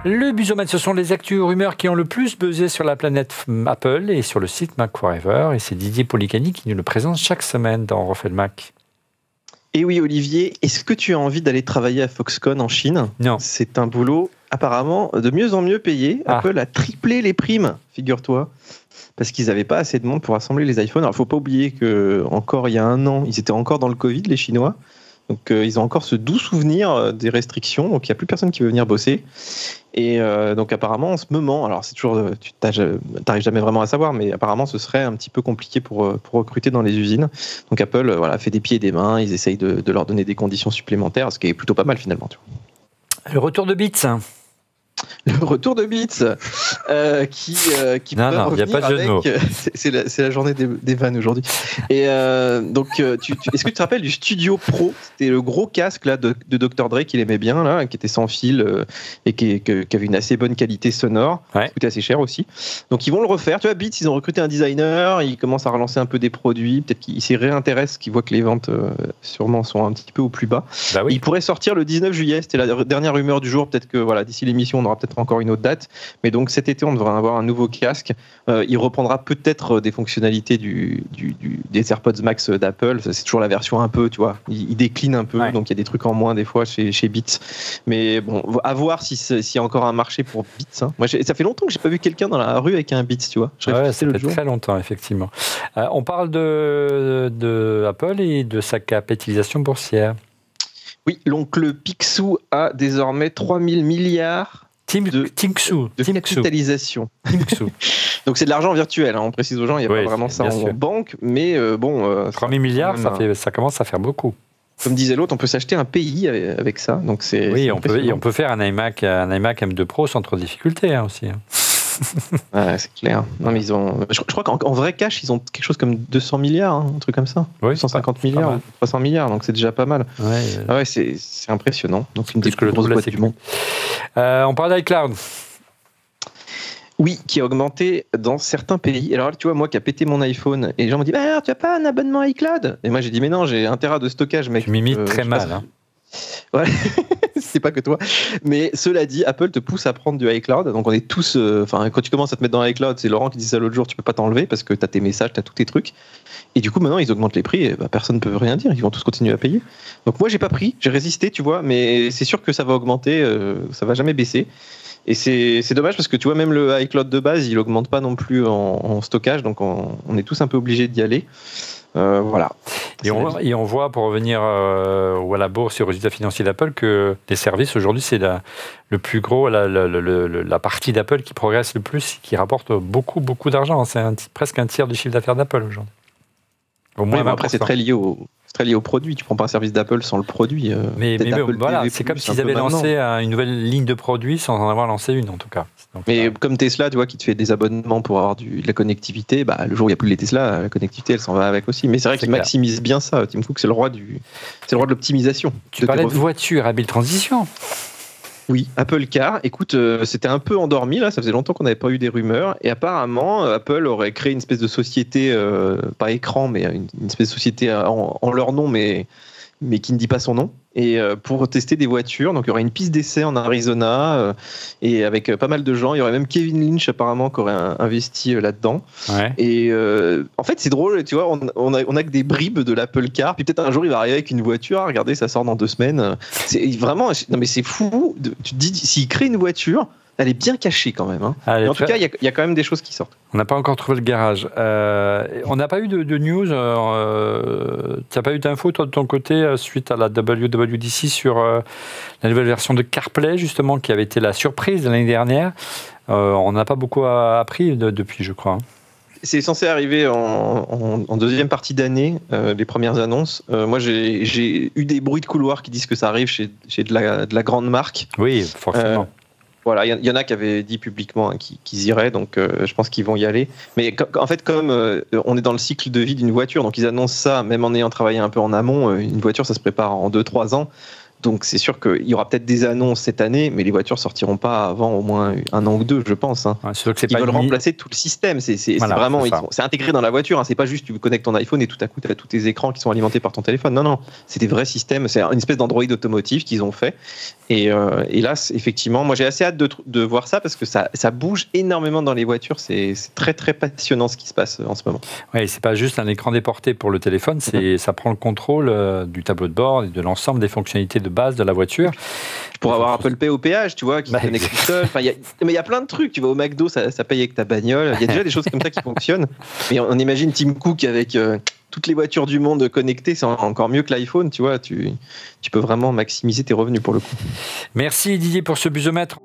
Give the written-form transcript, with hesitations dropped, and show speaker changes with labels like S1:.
S1: Le Buzomètre, ce sont les actus rumeurs qui ont le plus buzzé sur la planète Apple et sur le site Mac Forever. Et c'est Didier Policani qui nous le présente chaque semaine dans Refait le Mac.
S2: Et oui, Olivier, est-ce que tu as envie d'aller travailler à Foxconn en Chine ?
S1: Non.
S2: C'est un boulot apparemment de mieux en mieux payé. Apple a triplé les primes, figure-toi, parce qu'ils n'avaient pas assez de monde pour assembler les iPhones. Alors, il ne faut pas oublier qu'encore il y a un an, ils étaient encore dans le Covid, les Chinois. Donc, ils ont encore ce doux souvenir des restrictions. Donc, il n'y a plus personne qui veut venir bosser. Et donc, apparemment, en ce moment, alors c'est toujours, tu n'arrives jamais vraiment à savoir, mais apparemment, ce serait un petit peu compliqué pour recruter dans les usines. Donc, Apple fait des pieds et des mains. Ils essayent de leur donner des conditions supplémentaires, ce qui est plutôt pas mal finalement. Tu vois.
S1: Le retour de Beats.
S2: Le retour de Beats, qui
S1: non, il n'y a pas de jeu de mots.
S2: C'est la journée des vannes aujourd'hui. Et donc, est-ce que tu te rappelles du Studio Pro ? C'était le gros casque là, de Dr. Dre qu'il aimait bien, là, qui était sans fil et qui avait une assez bonne qualité sonore.
S1: Ouais.
S2: Qui coûtait assez cher aussi. Donc, ils vont le refaire. Tu vois, Beats, ils ont recruté un designer, ils commencent à relancer un peu des produits. Peut-être qu'ils s'y réintéressent, qu'ils voient que les ventes sûrement sont un petit peu au plus bas.
S1: Bah oui.
S2: Ils pourraient sortir le 19 juillet. C'était la dernière rumeur du jour. Peut-être que d'ici l'émission, on aura peut-être encore une autre date, mais donc cet été on devrait avoir un nouveau casque. Il reprendra peut-être des fonctionnalités des AirPods Max d'Apple. C'est toujours la version un peu, tu vois, il décline un peu, ouais. Donc il y a des trucs en moins des fois chez Beats, mais bon, à voir s'il y a encore un marché pour Beats, hein. Moi, ça fait longtemps que j'ai pas vu quelqu'un dans la rue avec un Beats, tu vois.
S1: C'est très longtemps effectivement. On parle de Apple et de sa capitalisation boursière.
S2: Oui, l'oncle Picsou a désormais 3000 milliards de capitalisation. Donc c'est de l'argent virtuel, hein, on précise aux gens, il n'y a pas vraiment ça en banque, mais bon...
S1: 3000 milliards, ça commence à faire beaucoup.
S2: Comme disait l'autre, on peut s'acheter un pays avec ça. Donc
S1: oui, on peut faire un iMac M2 Pro sans trop de difficulté aussi.
S2: Ouais, c'est clair. Non, mais je crois qu'en vrai cash, ils ont quelque chose comme 200 milliards, hein, un truc comme ça.
S1: Oui,
S2: 150 milliards, 300 milliards, donc c'est déjà pas mal.
S1: Ouais,
S2: c'est impressionnant. Donc une des
S1: plus grosses boîtes du monde. On parle d'iCloud.
S2: Oui, qui a augmenté dans certains pays. Alors, tu vois, moi qui a pété mon iPhone, et les gens m'ont dit tu n'as pas un abonnement iCloud ? Et moi j'ai dit mais non, j'ai 1 Tera de stockage, mec.
S1: Tu m'imites très mal. Hein.
S2: Ouais, c'est pas que toi. Mais cela dit, Apple te pousse à prendre du iCloud. Donc on est tous. Quand tu commences à te mettre dans l'iCloud, c'est Laurent qui dit ça l'autre jour, tu peux pas t'enlever parce que tu as tes messages, tu as tous tes trucs. Et du coup, maintenant, ils augmentent les prix et personne ne peut rien dire. Ils vont tous continuer à payer. Donc moi, j'ai pas pris, j'ai résisté, tu vois. Mais c'est sûr que ça va augmenter, ça va jamais baisser. Et c'est dommage parce que tu vois, même le iCloud de base, il augmente pas non plus en stockage. Donc on est tous un peu obligés d'y aller. Voilà.
S1: Et on voit, pour revenir à la bourse et aux résultats financiers d'Apple, que les services aujourd'hui, c'est le plus gros, la partie d'Apple qui progresse le plus, qui rapporte beaucoup, beaucoup d'argent. C'est presque un tiers du chiffre d'affaires d'Apple aujourd'hui. Au moins,
S2: après, c'est très lié au produit. Tu prends pas un service d'Apple sans le produit.
S1: Mais voilà, c'est comme s'ils avaient lancé une nouvelle ligne de produits sans en avoir lancé une, en tout cas. Donc,
S2: mais comme Tesla, tu vois, qui te fait des abonnements pour avoir de la connectivité, le jour où il n'y a plus les Tesla, la connectivité, elle s'en va avec aussi. Mais c'est vrai qu'ils maximisent bien ça. Tim Cook, c'est le roi de l'optimisation.
S1: Tu parlais de voiture, habile transition.
S2: Oui, Apple Car. Écoute, c'était un peu endormi là. Ça faisait longtemps qu'on n'avait pas eu des rumeurs. Et apparemment, Apple aurait créé une espèce de société, pas écran, mais une espèce de société en leur nom, mais qui ne dit pas son nom. Et pour tester des voitures, donc il y aurait une piste d'essai en Arizona et avec pas mal de gens. Il y aurait même Kevin Lynch apparemment qui aurait investi là-dedans.
S1: Ouais.
S2: Et en fait, c'est drôle, tu vois, on a que des bribes de l'Apple Car. Puis peut-être un jour il va arriver avec une voiture. Regardez, ça sort dans 2 semaines. C'est vraiment, non mais c'est fou. Tu te dis, s'il crée une voiture, elle est bien cachée quand même. Hein. Mais en tout cas, il y a quand même des choses qui sortent.
S1: On n'a pas encore trouvé le garage. On n'a pas eu de news. Tu n'as pas eu d'infos, toi, de ton côté, suite à la WWDC sur la nouvelle version de CarPlay, justement, qui avait été la surprise de l'année dernière. On n'a pas beaucoup appris depuis, je crois.
S2: C'est censé arriver en deuxième partie d'année, les premières annonces. Moi, j'ai eu des bruits de couloir qui disent que ça arrive chez de la grande marque.
S1: Oui, forcément.
S2: Voilà, il y en a qui avaient dit publiquement qu'ils iraient, donc je pense qu'ils vont y aller. Mais en fait, comme on est dans le cycle de vie d'une voiture, donc ils annoncent ça, même en ayant travaillé un peu en amont, une voiture, ça se prépare en 2-3 ans. Donc c'est sûr qu'il y aura peut-être des annonces cette année, mais les voitures sortiront pas avant au moins 1 an ou 2, je pense. Hein.
S1: Ouais, ils
S2: veulent remplacer tout le système. C'est vraiment, c'est intégré dans la voiture. Hein. C'est pas juste tu connectes ton iPhone et tout à coup tu as tous tes écrans qui sont alimentés par ton téléphone. Non, c'est des vrais systèmes. C'est une espèce d'Android automotive qu'ils ont fait. Et là, effectivement, moi j'ai assez hâte de voir ça parce que ça bouge énormément dans les voitures. C'est très très passionnant ce qui se passe en ce moment.
S1: Oui, c'est pas juste un écran déporté pour le téléphone. Ça prend le contrôle du tableau de bord et de l'ensemble des fonctionnalités de base de la voiture.
S2: Pour avoir Apple Pay au péage, tu vois, qui se connecte tout seul. Enfin, mais il y a plein de trucs. Tu vas au McDo, ça paye avec ta bagnole. Il y a déjà des choses comme ça qui fonctionnent. Mais on imagine Tim Cook avec toutes les voitures du monde connectées, c'est encore mieux que l'iPhone, tu vois. Tu peux vraiment maximiser tes revenus pour le coup.
S1: Merci Didier pour ce busomètre.